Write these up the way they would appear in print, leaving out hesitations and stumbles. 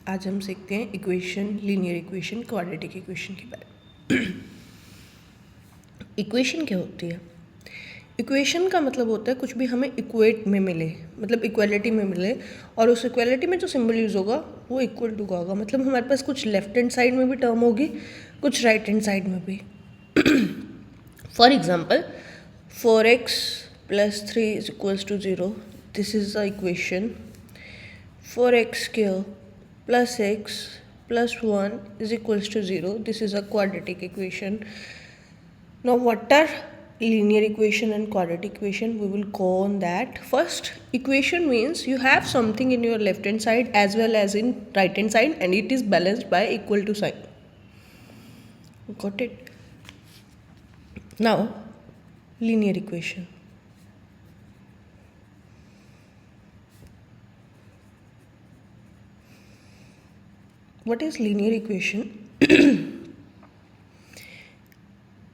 आज हम सीखते हैं equation, linear equation, quadratic equation के बारे में। इक्वेशन क्या होती है? इक्वेशन का मतलब होता है कुछ भी हमें इक्वेट में मिले, मतलब इक्वलिटी में मिले, और उस इक्वलिटी में जो सिंबल यूज़ होगा वो इक्वल टू का होगा। मतलब हमारे पास कुछ लेफ्ट हैंड साइड में भी टर्म होगी, कुछ राइट हैंड साइड में भी। For example 4x + 3 = 0, this is the equation 4x square plus x plus 1 is equals to 0. This is a quadratic equation. Now what are linear equation and quadratic equation? We will go on that. First, equation means you have something in your left hand side as well as in right hand side and it is balanced by equal to sign. Got it? Now linear equation. What is linear equation?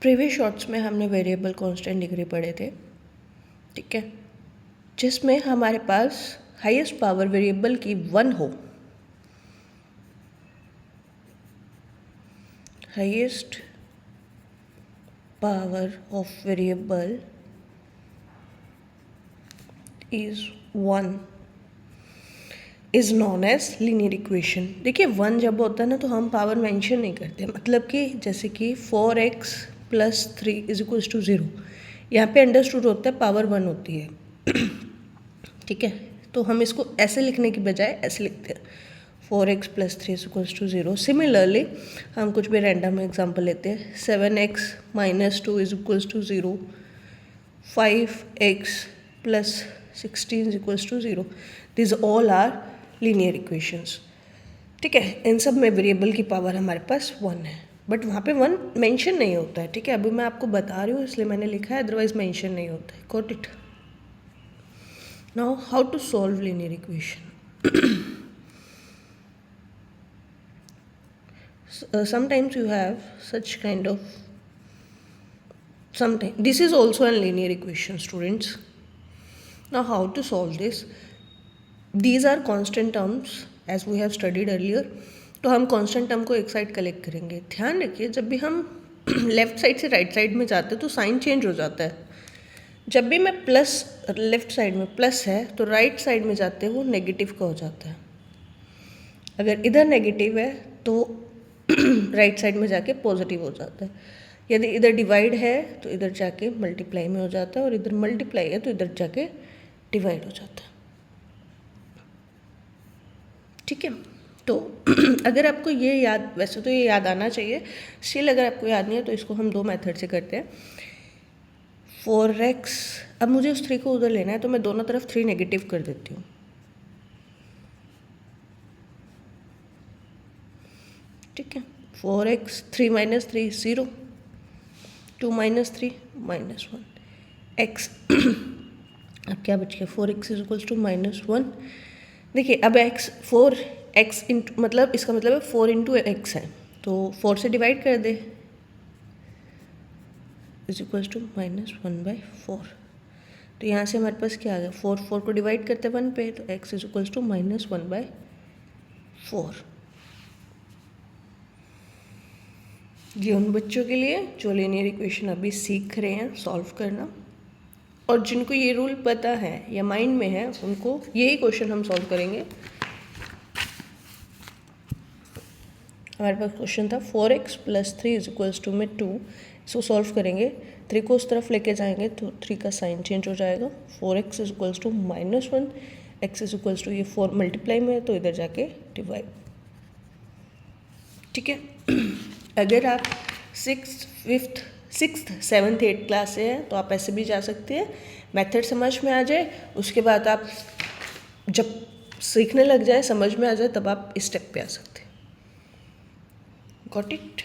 Previous shorts में हमने variable constant degree पढ़े थे, ठीक है, जिसमें हमारे पास highest power variable की 1 हो, highest power of variable is 1 is known as linear equation. देखिए 1 जब होता है ना तो हम पावर मेंशन नहीं करते, मतलब कि जैसे कि 4x + 3 = 0, यहाँ पे अंडरस्टूड होता है पावर 1 होती है, ठीक है। तो हम इसको ऐसे लिखने की बजाय ऐसे लिखते हैं 4x + 3 = 0। सिमिलरली हम कुछ भी रैंडम एग्जांपल लेते हैं, 7x - 2 = 0, 5x + 16 = 0। These all are linear equations, ठीक है। इन सब में वेरिएबल की पावर हमारे पास 1 है, बट वहाँ पे 1 मेंशन नहीं होता है, ठीक है। अभी मैं आपको बता रही हूँ इसलिए मैंने लिखा है, अदरवाइज मेंशन नहीं होता है। Got it? Now how to solve linear equation? Sometimes you have such kind of sometimes this is also a linear equation, students. Now how to solve this? These are constant terms as we have studied earlier. तो हम constant term को एक side collect करेंगे। ध्यान रखिए जब भी हम लेफ्ट साइड से राइट साइड में जाते हैं तो साइन चेंज हो जाता है। जब भी मैं प्लस लेफ्ट साइड में प्लस है तो राइट साइड में जाते हैं वो नेगेटिव का हो जाता है। अगर इधर नेगेटिव है तो राइट साइड में जाके पॉजिटिव हो जाता है। यदि इधर डिवाइड है तो इधर जाके मल्टीप्लाई में हो जाता है, और इधर मल्टीप्लाई है तो इधर जाके डिवाइड हो जाता है, ठीक है। तो अगर आपको ये याद, वैसे तो ये याद आना चाहिए, स्टिल अगर आपको याद नहीं है तो इसको हम 2 मेथड से करते हैं। 4x, अब मुझे उस 3 को उधर लेना है तो मैं दोनों तरफ 3 नेगेटिव कर देती हूँ, ठीक है। 4x 3 - 3 0, 2 - 3 -1 x। अब क्या बच गया? 4x = -1। देखिए अब x इंटू, मतलब इसका मतलब है 4 × x है, तो 4 से डिवाइड कर दे, = -1/4। तो यहाँ से हमारे पास क्या आ गया? 4 को डिवाइड करते 1 पे, तो x = -1/4। ये उन बच्चों के लिए जो लीनियर इक्वेशन अभी सीख रहे हैं सॉल्व करना, और जिनको ये रूल पता है या माइंड में है उनको यही क्वेश्चन हम सॉल्व करेंगे। हमारे पास क्वेश्चन था 4x + 3 = में 2, इसको सॉल्व करेंगे, 3 को उस तरफ लेके जाएंगे तो 3 का साइन चेंज हो जाएगा। 4x = -1, x = ये 4 मल्टीप्लाई में है तो इधर जाके डिवाइड, ठीक है। अगर आप 6th 5th 6th 7th 8th class से हैं तो आप ऐसे भी जा सकते हैं, मेथड समझ में आ जाए, उसके बाद आप जब सीखने लग जाए, समझ में आ जाए, तब आप इस स्टेप पे आ सकते हैं। Got it?